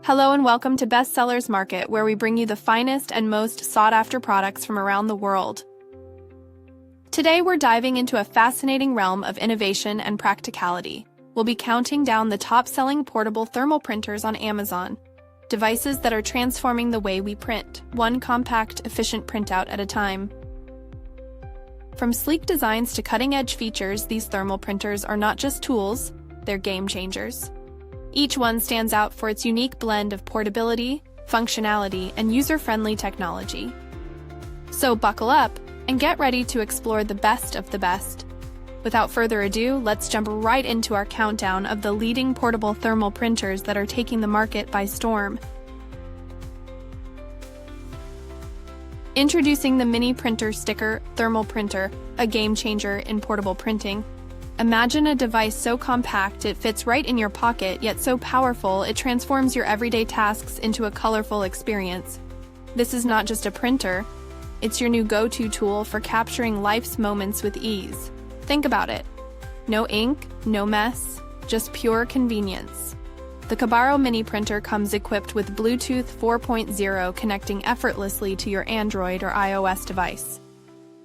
Hello and welcome to Bestsellers Market, where we bring you the finest and most sought-after products from around the world. Today we're diving into a fascinating realm of innovation and practicality. We'll be counting down the top-selling portable thermal printers on Amazon, devices that are transforming the way we print, one compact, efficient printout at a time. From sleek designs to cutting-edge features, these thermal printers are not just tools, they're game changers. Each one stands out for its unique blend of portability, functionality, and user-friendly technology. So buckle up and get ready to explore the best of the best. Without further ado, let's jump right into our countdown of the leading portable thermal printers that are taking the market by storm. Introducing the Mini Printer Sticker Thermal Printer, a game changer in portable printing. Imagine a device so compact it fits right in your pocket, yet so powerful it transforms your everyday tasks into a colorful experience. This is not just a printer, it's your new go-to tool for capturing life's moments with ease. Think about it. No ink, no mess, just pure convenience. The Phomemo Mini Printer comes equipped with Bluetooth 4.0 connecting effortlessly to your Android or iOS device.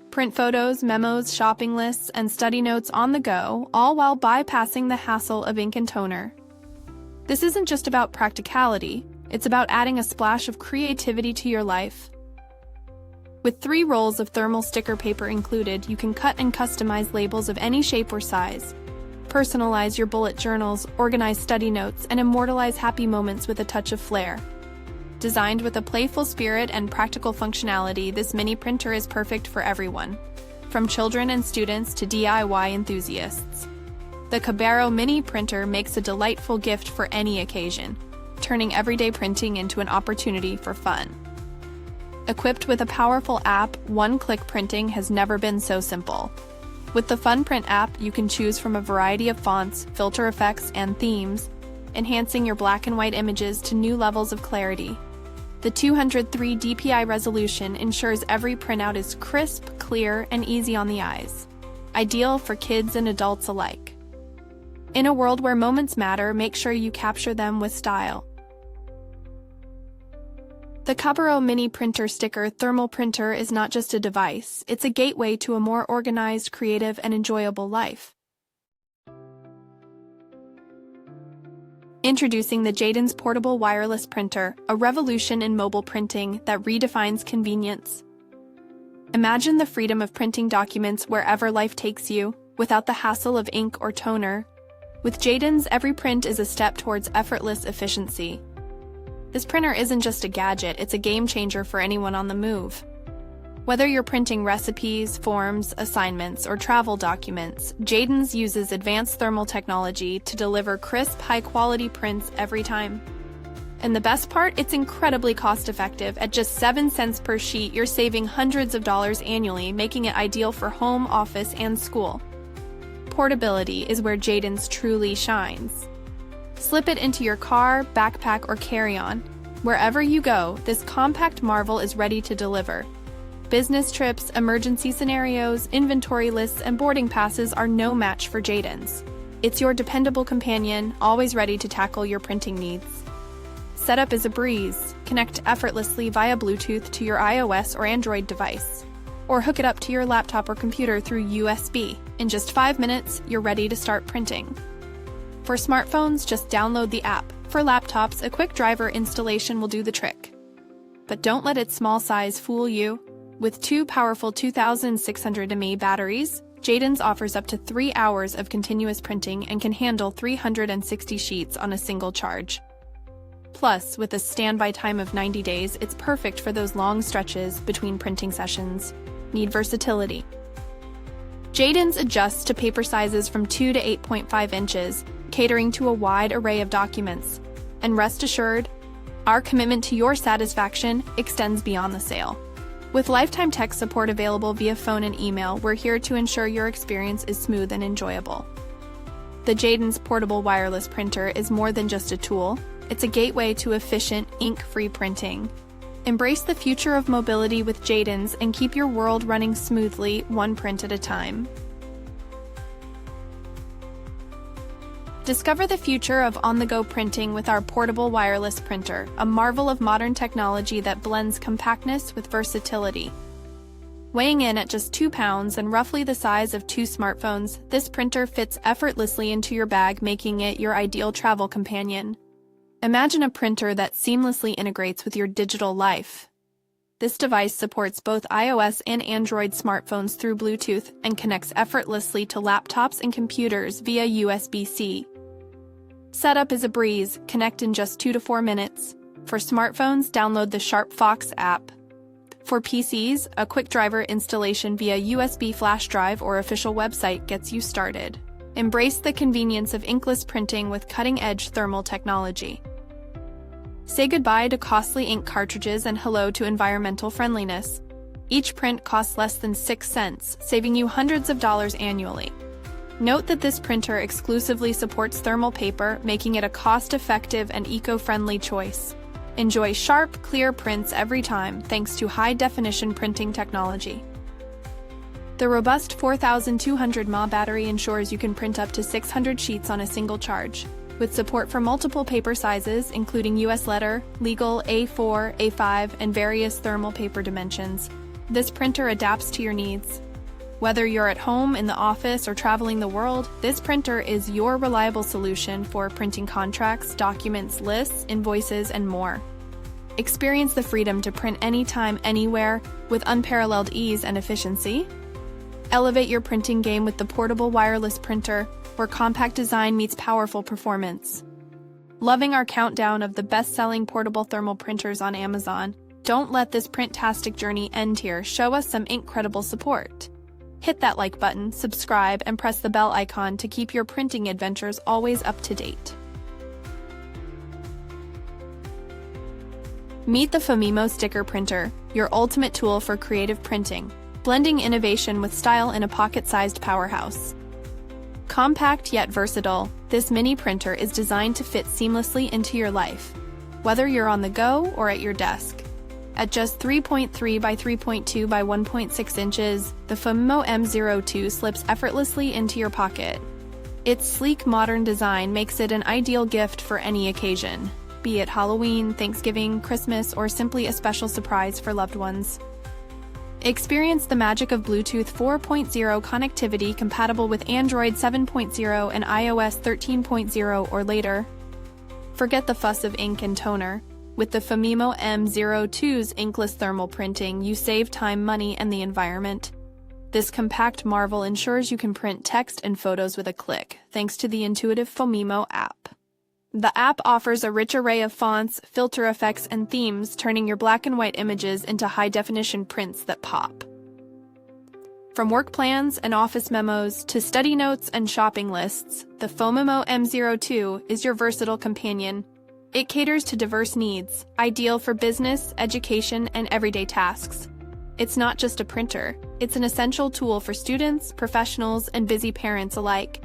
Print photos, memos, shopping lists, and study notes on the go, all while bypassing the hassle of ink and toner. This isn't just about practicality, it's about adding a splash of creativity to your life. With 3 rolls of thermal sticker paper included, you can cut and customize labels of any shape or size, personalize your bullet journals, organize study notes, and immortalize happy moments with a touch of flair. Designed with a playful spirit and practical functionality, this mini printer is perfect for everyone, from children and students to DIY enthusiasts. The Phomemo Mini Printer makes a delightful gift for any occasion, turning everyday printing into an opportunity for fun. Equipped with a powerful app, one-click printing has never been so simple. With the Fun Print app, you can choose from a variety of fonts, filter effects, and themes, enhancing your black and white images to new levels of clarity. The 203 dpi resolution ensures every printout is crisp, clear, and easy on the eyes, ideal for kids and adults alike. In a world where moments matter, make sure you capture them with style. The Phomemo Mini Printer Sticker Thermal Printer is not just a device, it's a gateway to a more organized, creative, and enjoyable life. Introducing the Jadens Portable Wireless Printer, a revolution in mobile printing that redefines convenience. Imagine the freedom of printing documents wherever life takes you, without the hassle of ink or toner. With Jadens, every print is a step towards effortless efficiency. This printer isn't just a gadget, it's a game changer for anyone on the move. Whether you're printing recipes, forms, assignments, or travel documents, Jadens uses advanced thermal technology to deliver crisp, high-quality prints every time. And the best part, it's incredibly cost-effective. At just 7 cents per sheet, you're saving hundreds of dollars annually, making it ideal for home, office, and school. Portability is where Jadens truly shines. Slip it into your car, backpack, or carry-on. Wherever you go, this compact marvel is ready to deliver. Business trips, emergency scenarios, inventory lists, and boarding passes are no match for Jadens. It's your dependable companion, always ready to tackle your printing needs. Setup is a breeze. Connect effortlessly via Bluetooth to your iOS or Android device, or hook it up to your laptop or computer through USB. In just 5 minutes, you're ready to start printing. For smartphones, just download the app. For laptops, a quick driver installation will do the trick. But don't let its small size fool you. With 2 powerful 2600 mAh batteries, Jadens offers up to 3 hours of continuous printing and can handle 360 sheets on a single charge. Plus, with a standby time of 90 days, it's perfect for those long stretches between printing sessions. Need versatility. Jadens adjusts to paper sizes from 2 to 8.5 inches, catering to a wide array of documents. And rest assured, our commitment to your satisfaction extends beyond the sale. With lifetime tech support available via phone and email, we're here to ensure your experience is smooth and enjoyable. The Jadens Portable Wireless Printer is more than just a tool, it's a gateway to efficient, ink-free printing. Embrace the future of mobility with Jadens and keep your world running smoothly, one print at a time. Discover the future of on-the-go printing with our portable wireless printer, a marvel of modern technology that blends compactness with versatility. Weighing in at just 2 pounds and roughly the size of 2 smartphones, this printer fits effortlessly into your bag, making it your ideal travel companion. Imagine a printer that seamlessly integrates with your digital life. This device supports both iOS and Android smartphones through Bluetooth and connects effortlessly to laptops and computers via USB-C. Setup is a breeze, connect in just 2 to 4 minutes. For smartphones, download the SharpFox app. For PCs, a quick driver installation via USB flash drive or official website gets you started. Embrace the convenience of inkless printing with cutting-edge thermal technology. Say goodbye to costly ink cartridges and hello to environmental friendliness. Each print costs less than 6 cents, saving you hundreds of dollars annually. Note that this printer exclusively supports thermal paper, making it a cost-effective and eco-friendly choice. Enjoy sharp, clear prints every time thanks to high-definition printing technology. The robust 4200 mAh battery ensures you can print up to 600 sheets on a single charge. With support for multiple paper sizes, including US letter, legal, A4, A5, and various thermal paper dimensions, this printer adapts to your needs. Whether you're at home, in the office, or traveling the world, this printer is your reliable solution for printing contracts, documents, lists, invoices, and more. Experience the freedom to print anytime, anywhere, with unparalleled ease and efficiency. Elevate your printing game with the portable wireless printer, where compact design meets powerful performance. Loving our countdown of the best-selling portable thermal printers on Amazon, don't let this print-tastic journey end here. Show us some incredible support. Hit that like button, subscribe, and press the bell icon to keep your printing adventures always up to date. Meet the Phomemo sticker printer, your ultimate tool for creative printing, blending innovation with style in a pocket-sized powerhouse. Compact yet versatile, this mini printer is designed to fit seamlessly into your life, whether you're on the go or at your desk. At just 3.3 by 3.2 by 1.6 inches, the Phomemo M02 slips effortlessly into your pocket. Its sleek, modern design makes it an ideal gift for any occasion, be it Halloween, Thanksgiving, Christmas, or simply a special surprise for loved ones. Experience the magic of Bluetooth 4.0 connectivity compatible with Android 7.0 and iOS 13.0 or later. Forget the fuss of ink and toner. With the Phomemo M02's inkless thermal printing, you save time, money, and the environment. This compact marvel ensures you can print text and photos with a click, thanks to the intuitive Phomemo app. The app offers a rich array of fonts, filter effects, and themes, turning your black and white images into high-definition prints that pop. From work plans and office memos to study notes and shopping lists, the Phomemo M02 is your versatile companion. It caters to diverse needs, ideal for business, education, and everyday tasks. It's not just a printer, it's an essential tool for students, professionals, and busy parents alike.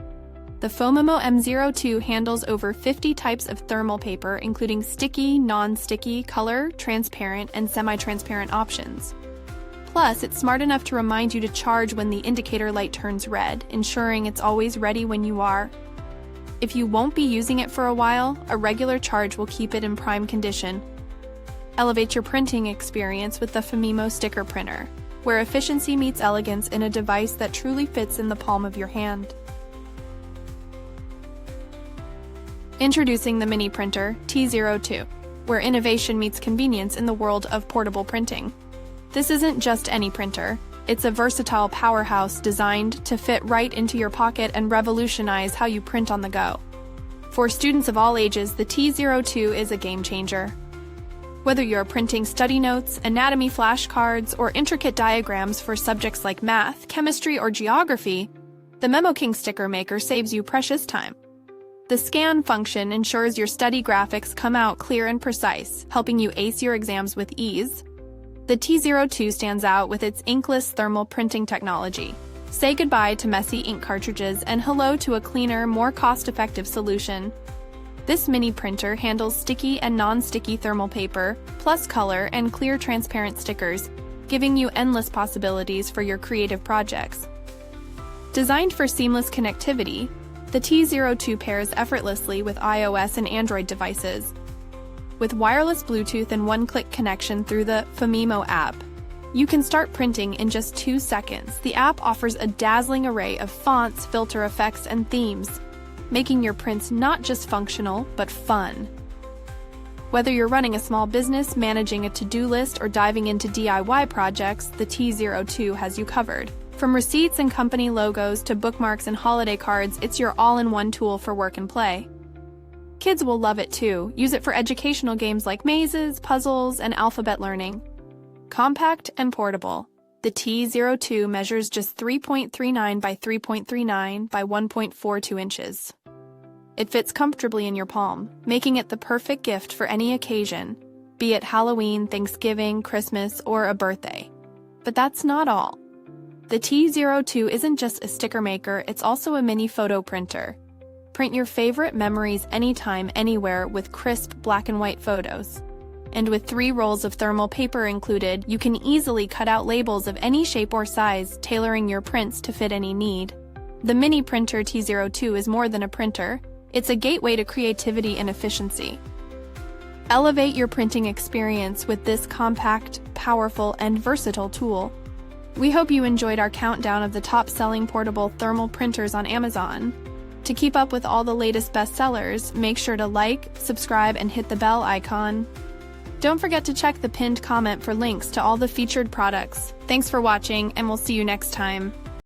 The Phomemo M02 handles over 50 types of thermal paper, including sticky, non-sticky, color, transparent, and semi-transparent options. Plus, it's smart enough to remind you to charge when the indicator light turns red, ensuring it's always ready when you are. If you won't be using it for a while, a regular charge will keep it in prime condition. Elevate your printing experience with the Phomemo sticker printer, where efficiency meets elegance in a device that truly fits in the palm of your hand. Introducing the Mini Printer T02, where innovation meets convenience in the world of portable printing. This isn't just any printer. It's a versatile powerhouse designed to fit right into your pocket and revolutionize how you print on the go. For students of all ages, the T02 is a game changer. Whether you're printing study notes, anatomy flashcards, or intricate diagrams for subjects like math, chemistry, or geography, the Memo King sticker maker saves you precious time. The scan function ensures your study graphics come out clear and precise, helping you ace your exams with ease. The T02 stands out with its inkless thermal printing technology. Say goodbye to messy ink cartridges and hello to a cleaner, more cost-effective solution. This mini printer handles sticky and non-sticky thermal paper, plus color and clear transparent stickers, giving you endless possibilities for your creative projects. Designed for seamless connectivity, The T02 pairs effortlessly with iOS and Android devices. With wireless Bluetooth and one-click connection through the Phomemo app, you can start printing in just 2 seconds. The app offers a dazzling array of fonts, filter effects, and themes, making your prints not just functional, but fun. Whether you're running a small business, managing a to-do list, or diving into DIY projects, the T02 has you covered. From receipts and company logos to bookmarks and holiday cards, it's your all-in-one tool for work and play. Kids will love it too. Use it for educational games like mazes, puzzles, and alphabet learning. Compact and portable, the T02 measures just 3.39 by 3.39 by 1.42 inches. It fits comfortably in your palm, making it the perfect gift for any occasion, be it Halloween, Thanksgiving, Christmas, or a birthday. But that's not all. The T02 isn't just a sticker maker, it's also a mini photo printer. Print your favorite memories anytime, anywhere with crisp black and white photos. And with 3 rolls of thermal paper included, you can easily cut out labels of any shape or size, tailoring your prints to fit any need. The Mini Printer T02 is more than a printer. It's a gateway to creativity and efficiency. Elevate your printing experience with this compact, powerful, and versatile tool. We hope you enjoyed our countdown of the top-selling portable thermal printers on Amazon. To keep up with all the latest bestsellers, make sure to like, subscribe, and hit the bell icon. Don't forget to check the pinned comment for links to all the featured products. Thanks for watching, and we'll see you next time.